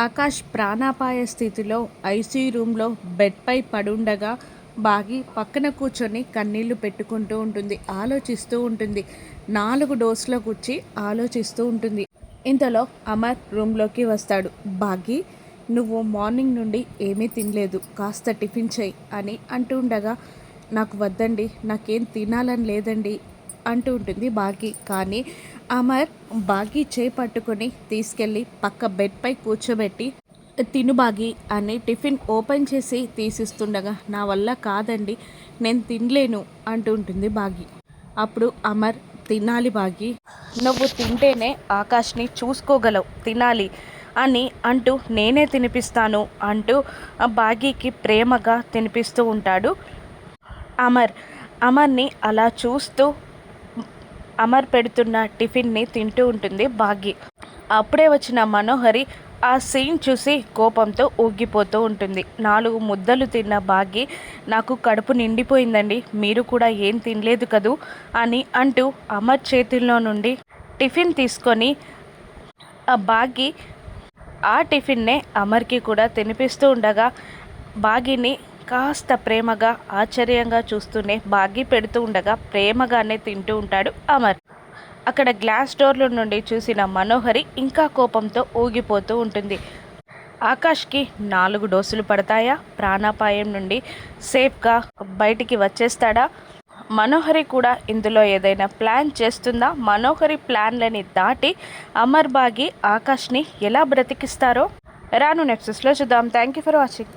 ఆకాష్ ప్రాణాపాయ స్థితిలో ఐసీయూ రూమ్లో బెడ్పై పడుండగా బాగి పక్కన కూర్చొని కన్నీళ్లు పెట్టుకుంటూ ఉంటుంది, ఆలోచిస్తూ ఉంటుంది. 4 డోసులో కూర్చి ఆలోచిస్తూ ఉంటుంది. ఇంతలో అమర్ రూమ్లోకి వస్తాడు. బాగి, నువ్వు మార్నింగ్ నుండి ఏమీ తినలేదు, కాస్త టిఫిన్ చెయ్యి అని అంటూ ఉండగా, నాకు వద్దండి, నాకేం తినాలని లేదండి అంటూ ఉంటుంది బాగి. కానీ అమర్ బాగి చేయి పట్టుకొని తీసుకెళ్ళి పక్క బెడ్పై కూర్చోబెట్టి, తిను బాగి అని టిఫిన్ ఓపెన్ చేసి తీసిస్తుండగా, నా వల్ల కాదండి, నేను తినలేను అంటూ ఉంటుంది బాగి. అప్పుడు అమర్, తినాలి బాగి, నువ్వు తింటేనే ఆకాష్ని చూసుకోగలవు, తినాలి అని అంటూ నేనే తినిపిస్తాను అంటూ బాగీకి ప్రేమగా తినిపిస్తూ ఉంటాడు అమర్ని అలా చూస్తూ అమర్ పెడుతున్న టిఫిన్ని తింటూ ఉంటుంది బాగి. అప్పుడే వచ్చిన మనోహరి ఆ సీన్ చూసి కోపంతో ఊగిపోతూ ఉంటుంది. 4 ముద్దలు తిన్న బాగి, నాకు కడుపు నిండిపోయిందండి, మీరు కూడా ఏం తినలేదు కదూ అని అంటూ అమర్ చేతుల్లో నుండి టిఫిన్ తీసుకొని బాగి ఆ టిఫిన్నే అమర్కి కూడా తినిపిస్తూ ఉండగా, బాగిని కాస్త ప్రేమగా ఆశ్చర్యంగా చూస్తూనే బాగి పెడుతూ ఉండగా ప్రేమగానే తింటూ ఉంటాడు అమర్. అక్కడ గ్లాస్ డోర్ల నుండి చూసిన మనోహరి ఇంకా కోపంతో ఊగిపోతూ ఉంటుంది. ఆకాష్కి 4 డోసులు పడతాయా? ప్రాణాపాయం నుండి సేఫ్గా బయటికి వచ్చేస్తాడా? మనోహరి కూడా ఇందులో ఏదైనా ప్లాన్ చేస్తుందా? మనోహరి ప్లాన్లని దాటి అమర్ బాగి ఆకాష్ని ఎలా బ్రతికిస్తారో రాను నెక్సెస్లో చూద్దాం. Thank you for watching.